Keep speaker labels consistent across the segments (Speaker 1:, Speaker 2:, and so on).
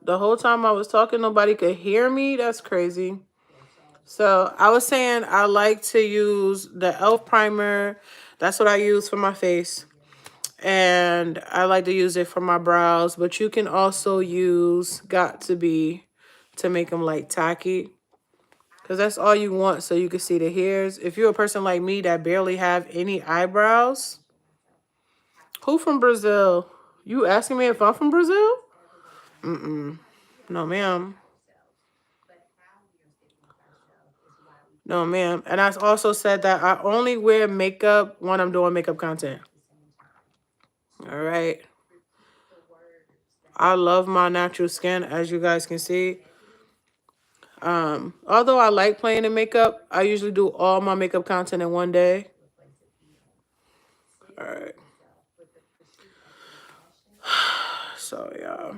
Speaker 1: The whole time I was talking, nobody could hear me. That's crazy. So I was saying I like to use the e.l.f. primer. That's what I use for my face. And I like to use it for my brows. But you can also use Got To Be to make them like tacky. Because that's all you want so you can see the hairs. If you're a person like me that barely have any eyebrows. Who from Brazil? You asking me if I'm from Brazil? Mm-mm. No, ma'am. No, ma'am. And I also said that I only wear makeup when I'm doing makeup content. All right. I love my natural skin, as you guys can see. Although I like playing in makeup, I usually do all my makeup content in one day. All right. So yeah.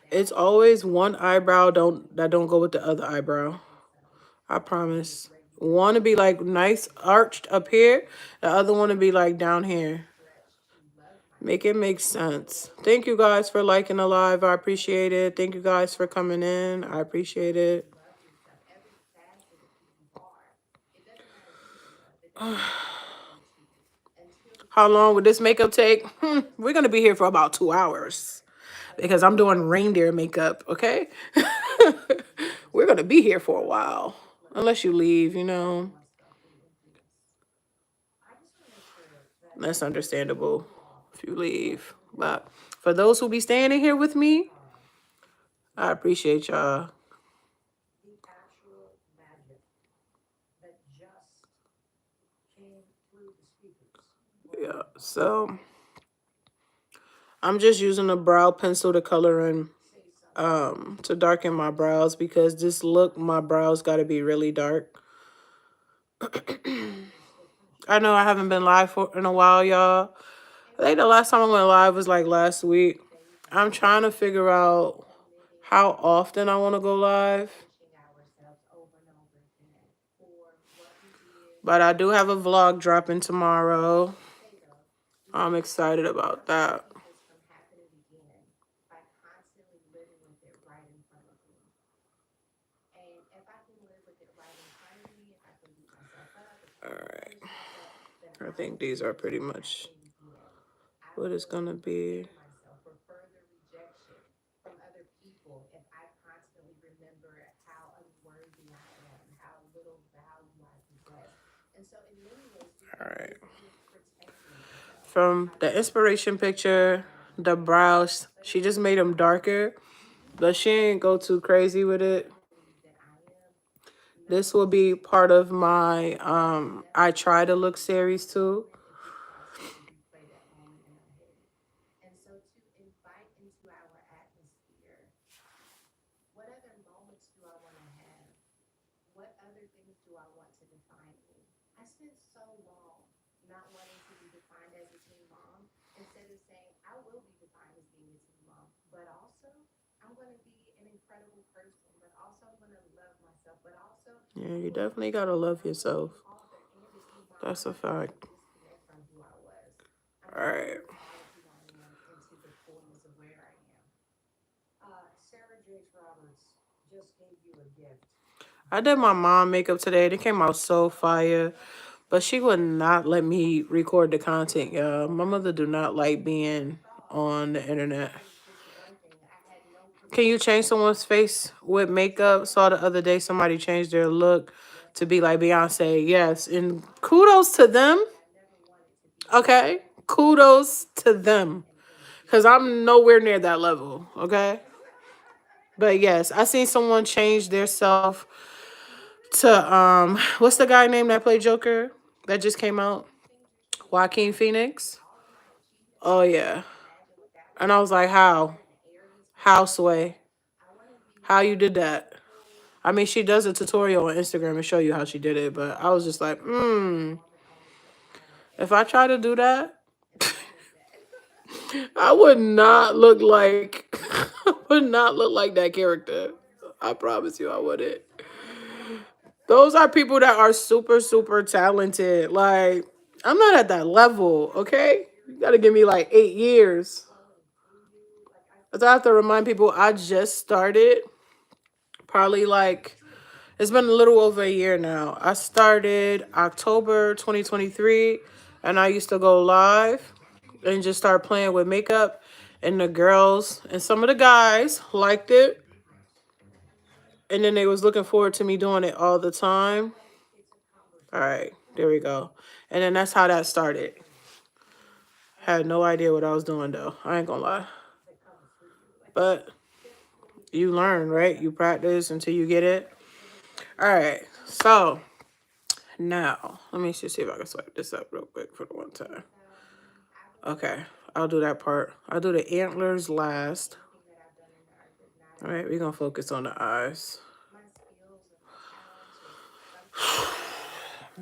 Speaker 1: It's always one eyebrow that don't go with the other eyebrow. I promise. One to be like nice arched up here, the other one to be like down here. Make it make sense. Thank you guys for liking the live. I appreciate it. Thank you guys for coming in. I appreciate it. How long would this makeup take? We're going to be here for about 2 hours because I'm doing reindeer makeup, okay? We're going to be here for a while. Unless you leave, you know. That's understandable if you leave. But for those who be staying in here with me, I appreciate y'all. Yeah, so I'm just using a brow pencil to color in to darken my brows because this look, my brows got to be really dark. I know I haven't been live in a while, y'all. I think the last time I went live was like last week. I'm trying to figure out how often I want to go live. But I do have a vlog dropping tomorrow. I'm excited about that. All right. I think these are pretty much what it's going to be. All right. From the inspiration picture, the brows, she just made them darker, but she ain't go too crazy with it. This will be part of my I Try to Look series too. Yeah, you definitely gotta love yourself. That's a fact. All right. I did my mom makeup today. It came out so fire. But she would not let me record the content, y'all. My mother do not like being on the internet. Can you change someone's face with makeup? Saw the other day somebody changed their look to be like Beyonce. Yes, and kudos to them. Okay? Kudos to them. Because I'm nowhere near that level. Okay? But yes, I seen someone change their self to what's the guy name that played Joker that just came out? Joaquin Phoenix. Oh yeah. And I was like, how? How, Sway? How you did that? I mean, she does a tutorial on Instagram and show you how she did it, but I was just like, if I try to do that, I would not look like I would not look like that character. I promise you I wouldn't. Those are people that are super, super talented. Like, I'm not at that level, okay? You gotta give me like 8 years. So I have to remind people I just started probably like it's been a little over a year now. I started October 2023 and I used to go live and just start playing with makeup and the girls and some of the guys liked it and then they was looking forward to me doing it all the time. All right, there we go. And then that's how that started. Had no idea what I was doing though. I ain't gonna lie. But you learn, right? You practice until you get it. All right. So now let me just see if I can swipe this up real quick for the one time. Okay. I'll do that part. I'll do the antlers last. All right. We're going to focus on the eyes.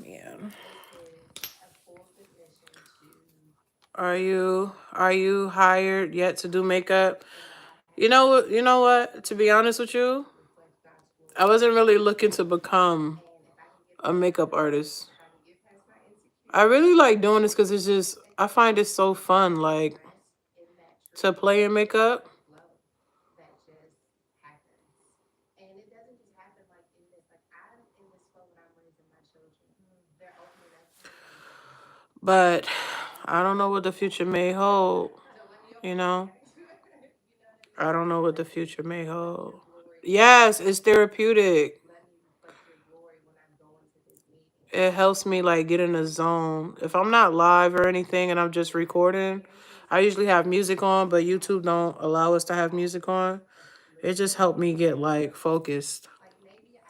Speaker 1: Man. Are you hired yet to do makeup? You know what? To be honest with you, I wasn't really looking to become a makeup artist. I really like doing this because it's just I find it so fun, like to play in makeup. But I don't know what the future may hold, you know? I don't know what the future may hold. Yes, it's therapeutic. It helps me like get in a zone. If I'm not live or anything and I'm just recording, I usually have music on, but YouTube don't allow us to have music on. It just helped me get like focused.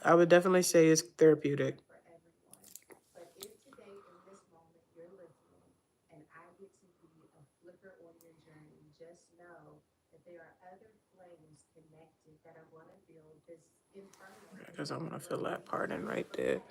Speaker 1: I would definitely say it's therapeutic. Because I want to fill that part in right there.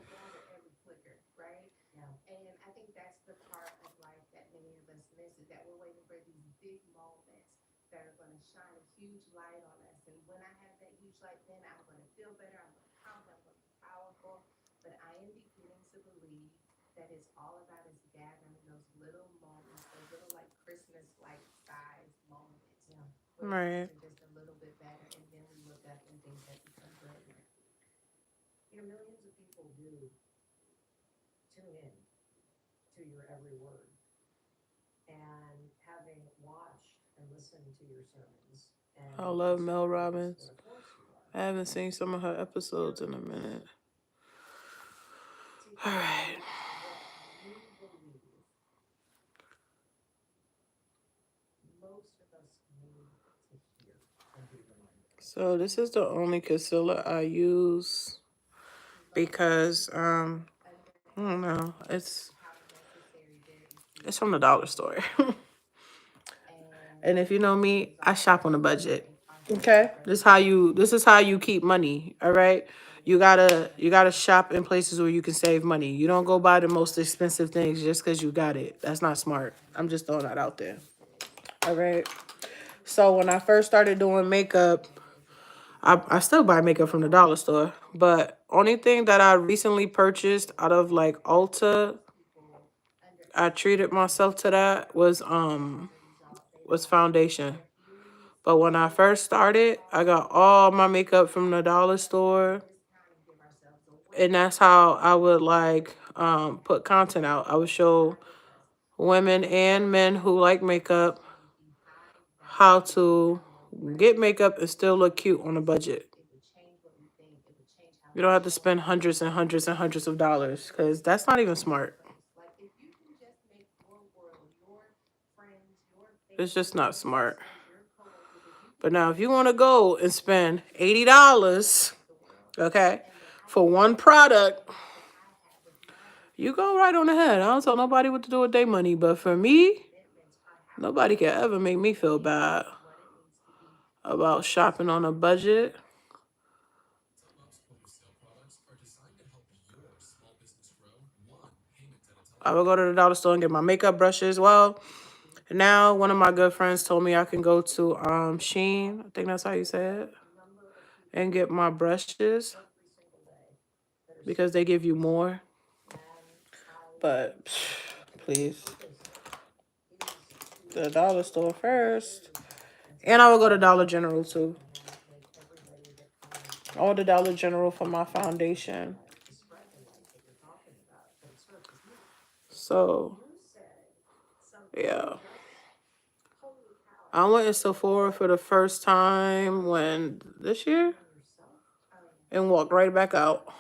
Speaker 1: Right. I love Mel Robbins. I haven't seen some of her episodes in a minute. All right. So this is the only concealer I use because I don't know. It's from the dollar store. And if you know me, I shop on a budget. Okay? This is how you keep money, all right? You gotta shop in places where you can save money. You don't go buy the most expensive things just because you got it. That's not smart. I'm just throwing that out there. All right. So when I first started doing makeup, I still buy makeup from the dollar store. But only thing that I recently purchased out of like Ulta, I treated myself to that was foundation. But when I first started, I got all my makeup from the dollar store. And that's how I would like put content out. I would show women and men who like makeup how to get makeup and still look cute on a budget. You don't have to spend hundreds and hundreds and hundreds of dollars because that's not even smart. It's just not smart. But now, if you want to go and spend $80, okay, for one product, you go right on ahead. I don't tell nobody what to do with their money, but for me, nobody can ever make me feel bad about shopping on a budget. I would go to the dollar store and get my makeup brushes. Well, now one of my good friends told me I can go to Sheen, I think that's how you say it, and get my brushes because they give you more. But please, the dollar store first. And I would go to Dollar General too. All the Dollar General for my foundation. So, yeah. I went to Sephora for the first time when this year and walked right back out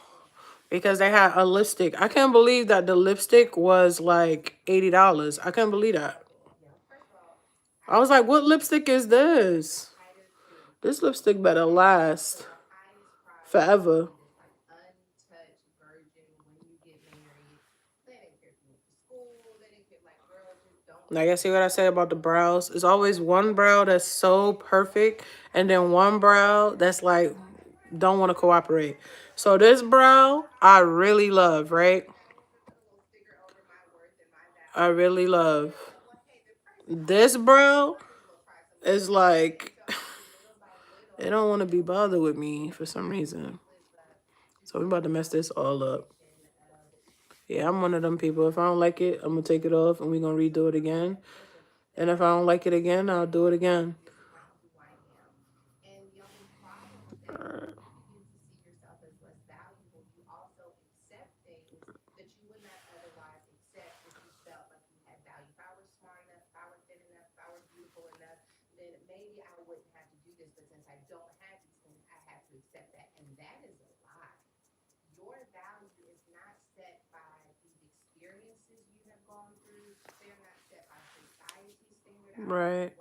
Speaker 1: because they had a lipstick. I can't believe that the lipstick was like $80. I can't believe that. I was like, what lipstick is this? This lipstick better last forever. Like, I see what I say about the brows. It's always one brow that's so perfect, and then one brow that's like, don't want to cooperate. So this brow, I really love, right? I really love. This brow is like, they don't want to be bothered with me for some reason. So we're about to mess this all up. Yeah, I'm one of them people. If I don't like it, I'm going to take it off and we're going to redo it again. And if I don't like it again, I'll do it again. Alright. Right.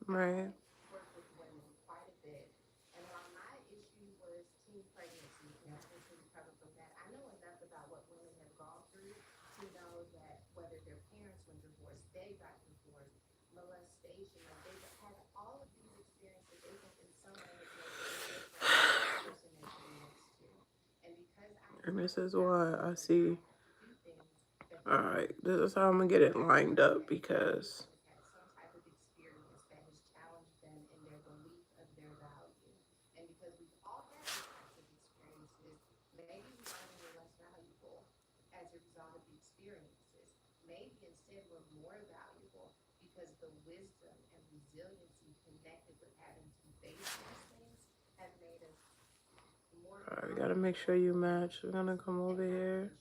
Speaker 1: Right. And this is why I see. Alright, this is how I'm gonna get it lined up because alright, we gotta make sure you match. We're gonna come over here.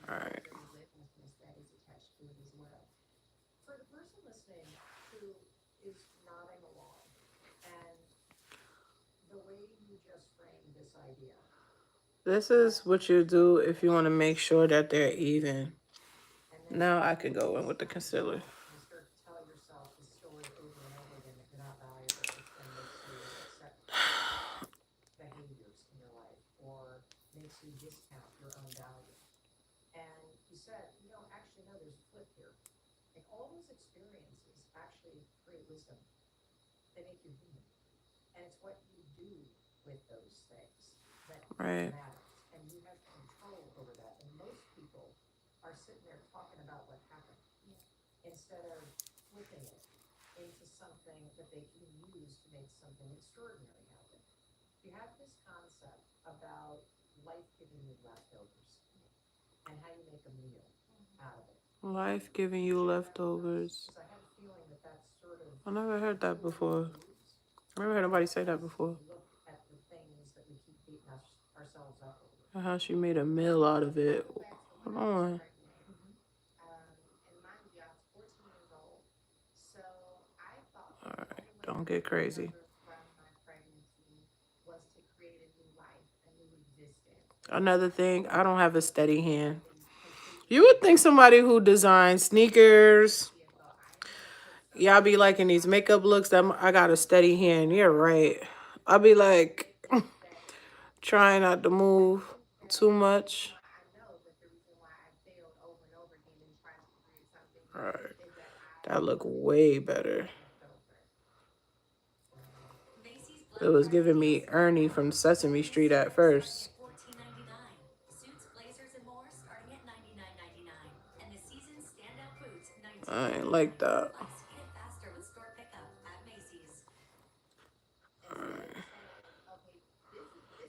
Speaker 1: Alright. This is what you do if you want to make sure that they're even. Now I can go in with the concealer. Right. Life giving you leftovers. I never heard that before. I never heard nobody say that before. And how she made a meal out of it. Hold on. Alright, don't get crazy. Another thing, I don't have a steady hand. You would think somebody who designs sneakers, y'all be liking these makeup looks, that I got a steady hand. You're right. I'll be like trying not to move too much. All right, that look way better. It was giving me Ernie from Sesame Street at first. I ain't like that.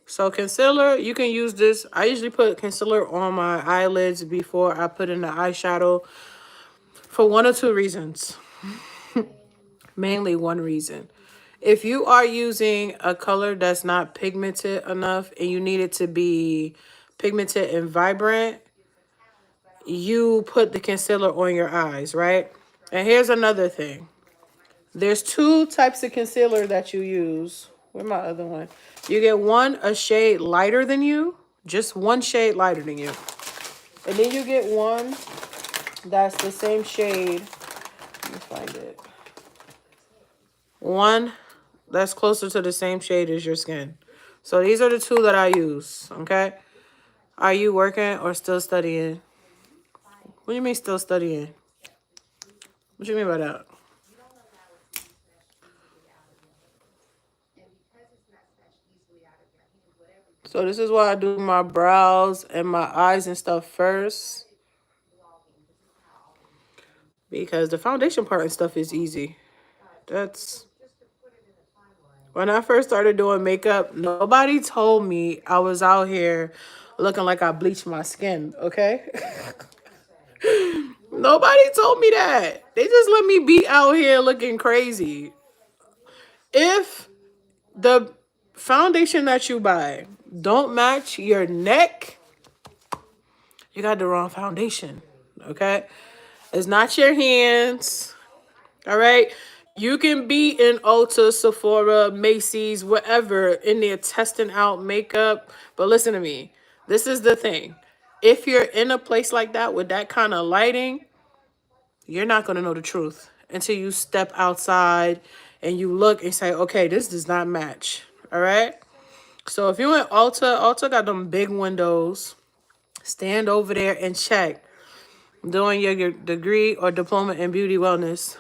Speaker 1: So concealer, you can use this. I usually put concealer on my eyelids before I put in the eyeshadow for one or two reasons. Mainly one reason. If you are using a color that's not pigmented enough and you need it to be pigmented and vibrant, you put the concealer on your eyes, right? And here's another thing. There's two types of concealer that you use. Where's my other one? You get one a shade lighter than you, just one shade lighter than you. And then you get one that's the same shade. Let me find it. One that's closer to the same shade as your skin. So these are the two that I use, okay? Are you working or still studying? What do you mean still studying? What do you mean by that? So this is why I do my brows and my eyes and stuff first. Because the foundation part and stuff is easy. That's... When I first started doing makeup, nobody told me I was out here looking like I bleached my skin, okay? Nobody told me that. They just let me be out here looking crazy. If the foundation that you buy don't match your neck, you got the wrong foundation, okay? It's not your hands, all right? You can be in Ulta, Sephora, Macy's, whatever, in there testing out makeup. But listen to me. This is the thing. If you're in a place like that with that kind of lighting, you're not going to know the truth until you step outside and you look and say, okay, this does not match. All right? So if you in Ulta got them big windows. Stand over there and check. Doing your degree or diploma in beauty wellness.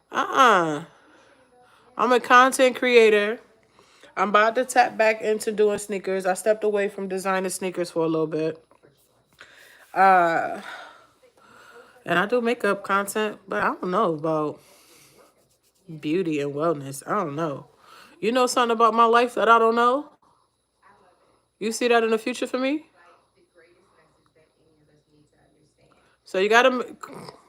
Speaker 1: I'm a content creator. I'm about to tap back into doing sneakers. I stepped away from designing sneakers for a little bit. And I do makeup content, but I don't know about beauty and wellness. I don't know. You know something about my life that I don't know? You see that in the future for me? So you gotta...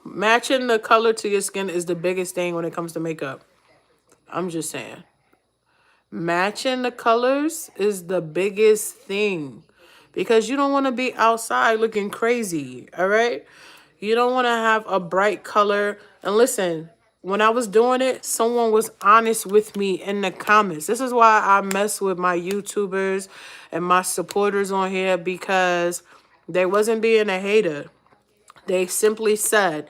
Speaker 1: Matching the color to your skin is the biggest thing when it comes to makeup. I'm just saying. Matching the colors is the biggest thing. Because you don't want to be outside looking crazy, all right? You don't want to have a bright color. And listen, when I was doing it, someone was honest with me in the comments. This is why I mess with my YouTubers and my supporters on here, because they wasn't being a hater. They simply said,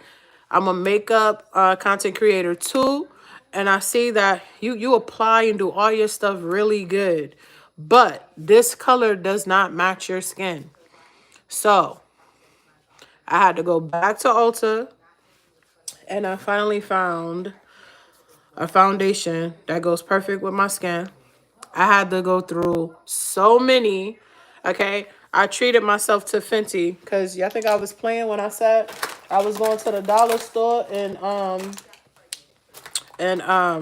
Speaker 1: I'm a makeup content creator too, and I see that you apply and do all your stuff really good, but this color does not match your skin. So I had to go back to Ulta, and I finally found a foundation that goes perfect with my skin. I had to go through so many, okay? I treated myself to Fenty because y'all think I was playing when I said I was going to the dollar store and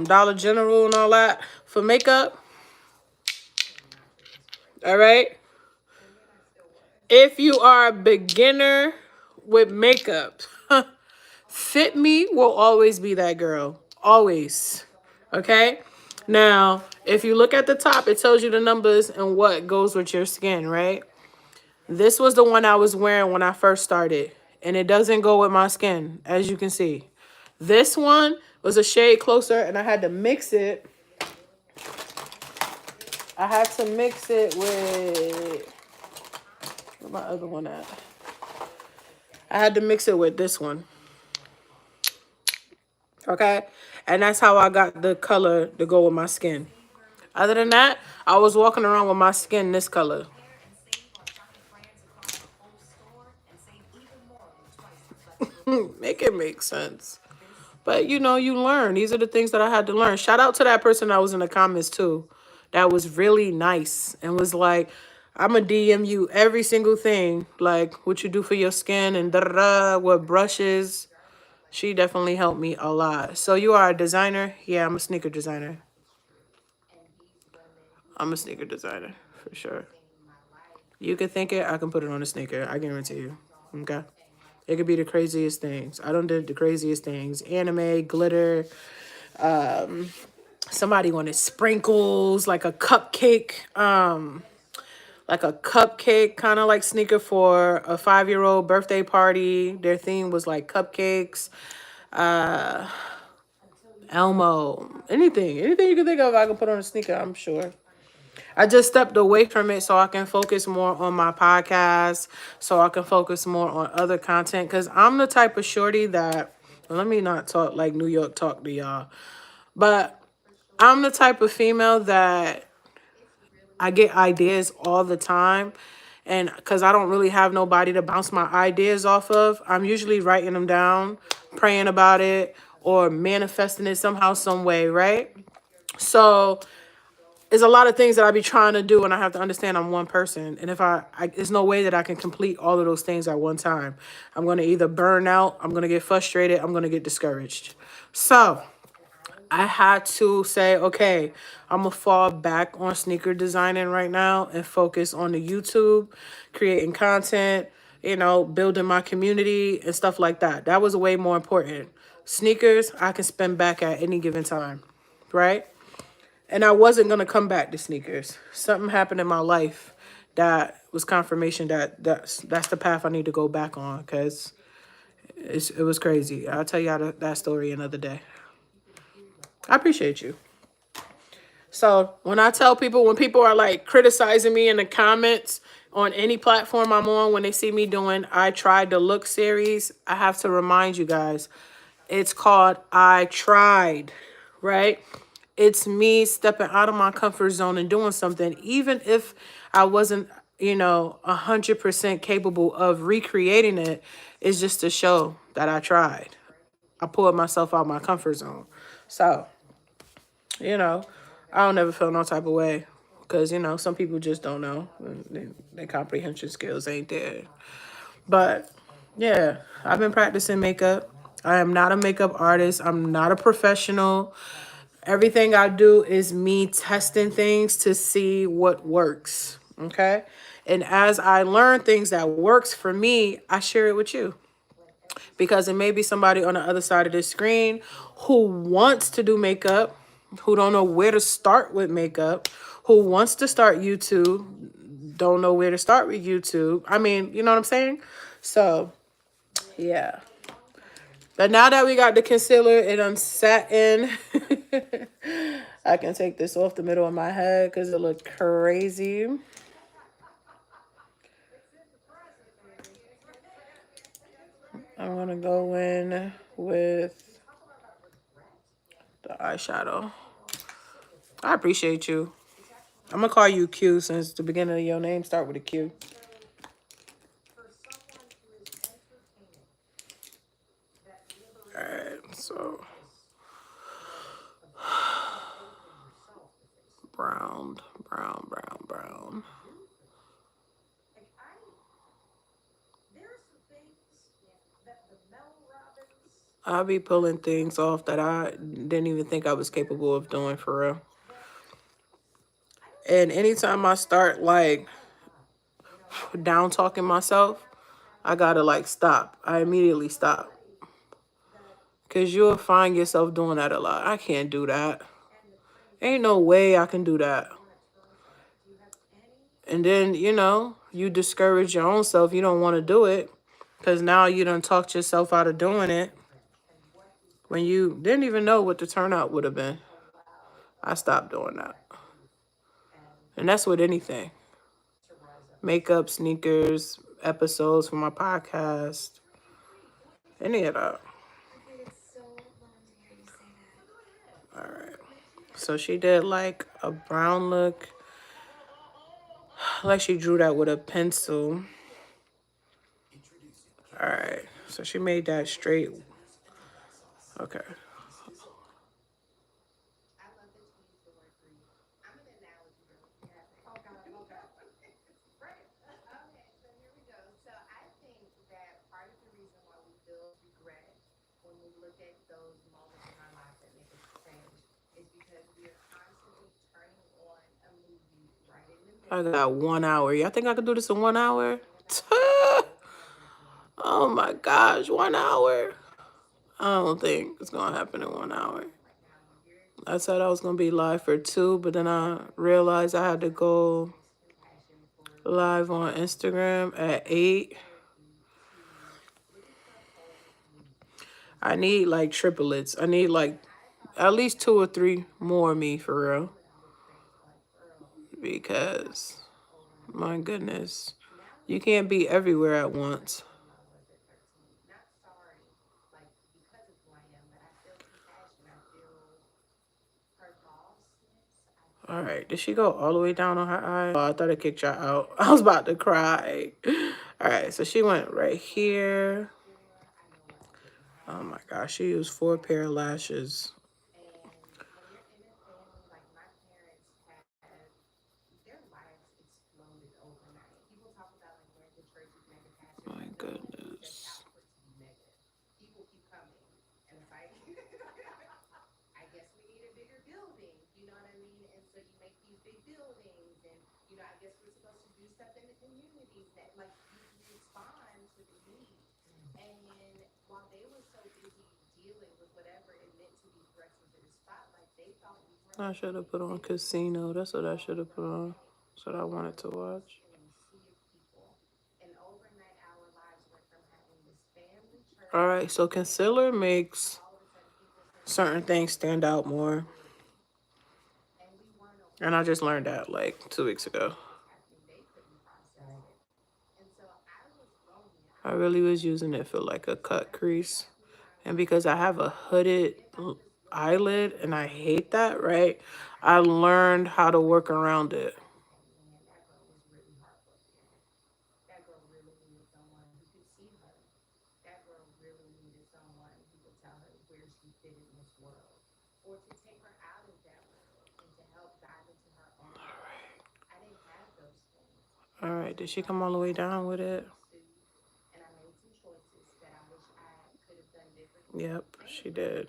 Speaker 1: Dollar General and all that for makeup. All right? If you are a beginner with makeup, Fit Me will always be that girl. Always. Okay? Now, if you look at the top, it tells you the numbers and what goes with your skin, right? This was the one I was wearing when I first started, and it doesn't go with my skin, as you can see. This one was a shade closer, and I had to mix it. I had to mix it with... Where's my other one at? I had to mix it with this one. Okay? And that's how I got the color to go with my skin. Other than that, I was walking around with my skin this color. Make it make sense. But you learn. These are the things that I had to learn. Shout out to that person that was in the comments too. That was really nice and was like, I'm going to DM you every single thing, like what you do for your skin and da da da, what brushes. She definitely helped me a lot. So you are a designer? Yeah, I'm a sneaker designer. I'm a sneaker designer for sure. You can think it, I can put it on a sneaker. I guarantee you. Okay. It could be the craziest things. I done did the craziest things. Anime, glitter. Somebody wanted sprinkles, like a cupcake kind of like sneaker for a 5-year-old birthday party. Their theme was like cupcakes. Elmo, anything you can think of, I can put on a sneaker, I'm sure. I just stepped away from it so I can focus more on my podcast, so I can focus more on other content. Because I'm the type of shorty that, well, let me not talk like New York talk to y'all, but I'm the type of female that I get ideas all the time. And because I don't really have nobody to bounce my ideas off of, I'm usually writing them down, praying about it, or manifesting it somehow, some way, right? So there's a lot of things that I be trying to do, and I have to understand I'm one person. And if there's no way that I can complete all of those things at one time. I'm going to either burn out, I'm going to get frustrated, I'm going to get discouraged. So I had to say, okay, I'm going to fall back on sneaker designing right now and focus on the YouTube, creating content, building my community and stuff like that. That was way more important. Sneakers, I can spend back at any given time, right? And I wasn't going to come back to sneakers. Something happened in my life that was confirmation that that's the path I need to go back on, because it was crazy. I'll tell y'all that story another day. I appreciate you. So when people are like criticizing me in the comments on any platform I'm on, when they see me doing I Tried to Look series, I have to remind you guys, it's called I Tried, right? It's me stepping out of my comfort zone and doing something, even if I wasn't, 100% capable of recreating it. It's just to show that I tried. I pulled myself out of my comfort zone. So, you know, I don't ever feel no type of way because, some people just don't know. Their comprehension skills ain't there. But yeah, I've been practicing makeup. I am not a makeup artist. I'm not a professional. Everything I do is me testing things to see what works. Okay. And as I learn things that works for me, I share it with you. Because it may be somebody on the other side of the screen who wants to do makeup, who don't know where to start with makeup, who wants to start YouTube, don't know where to start with YouTube. I mean, you know what I'm saying? So, yeah. But now that we got the concealer, it unsat in. I can take this off the middle of my head because it looked crazy. I'm going to go in with the eyeshadow. I appreciate you. I'm going to call you Q since the beginning of your name start with a Q. Alright, so brown. I'll be pulling things off that I didn't even think I was capable of doing for real. And anytime I start like down talking myself, I gotta like stop. I immediately stop. Cause you'll find yourself doing that a lot. I can't do that. Ain't no way I can do that. And then, you discourage your own self. You don't want to do it. Cause now you done talked yourself out of doing it when you didn't even know what the turnout would have been. I stopped doing that. And that's with anything. Makeup, sneakers, episodes for my podcast, any of that. All right. So she did like a brown look. Like she drew that with a pencil. All right. So she made that straight. Okay. I got 1 hour. Y'all think I could do this in 1 hour? Oh my gosh, 1 hour. I don't think it's gonna happen in 1 hour. I said I was gonna be live for 2, but then I realized I had to go live on Instagram at 8. I need like triplets. I need like at least 2 or 3 more of me for real. Because my goodness, you can't be everywhere at once. All right, did she go all the way down on her eye? Oh, I thought it kicked y'all out. I was about to cry. All right, so she went right here. Oh my gosh, she used 4 pair of lashes. My goodness. I should have put on Casino. That's what I should have put on. That's what I wanted to watch. All right, so concealer makes certain things stand out more. And I just learned that like 2 weeks ago. I really was using it for like a cut crease. And because I have a hooded eyelid and I hate that, right? I learned how to work around it. All right, did she come all the way down with it? Yep, she did.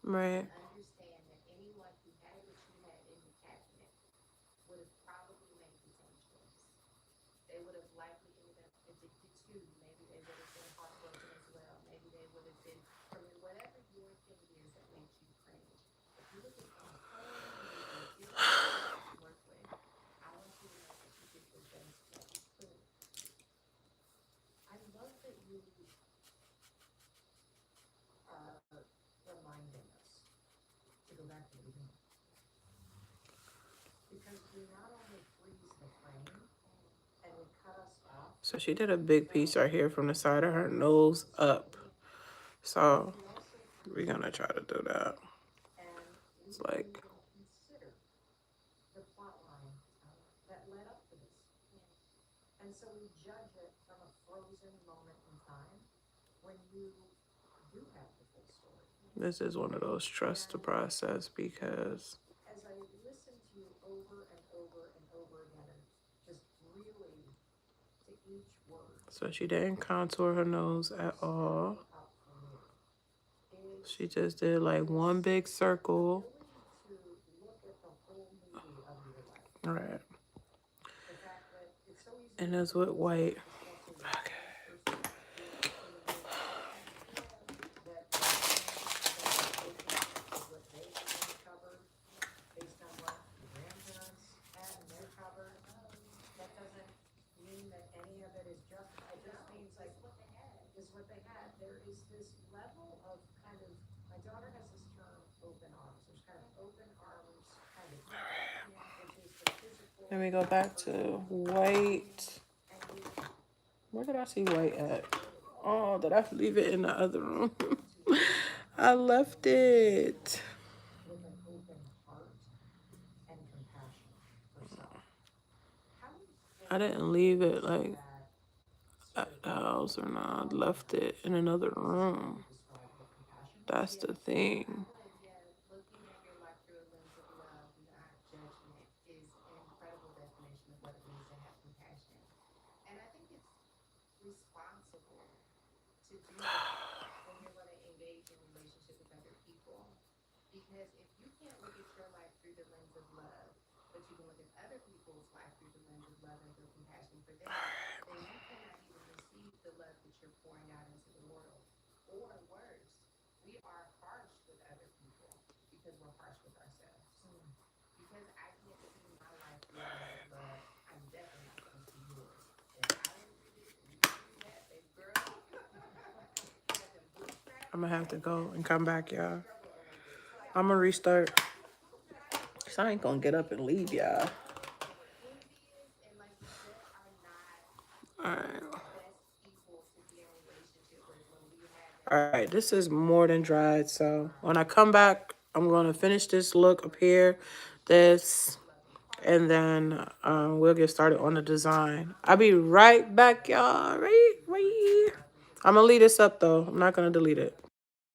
Speaker 1: Right. So she did a big piece right here from the side of her nose up. So we're gonna try to do that. It's like, this is one of those trust the process because so she didn't contour her nose at all. She just did like one big circle. All right. And that's with white. Okay. Then we go back to white. Where did I see white at? Oh, did I leave it in the other room? I left it. I didn't leave it like at the house or not. I left it in another room. That's the thing. I'm gonna have to go and come back, y'all. I'm gonna restart. Cause I ain't gonna get up and leave, y'all. Alright. Alright, this is more than dried. So when I come back, I'm gonna finish this look up here. This. And then we'll get started on the design. I'll be right back, y'all. Right. I'm gonna leave this up though. I'm not gonna delete it.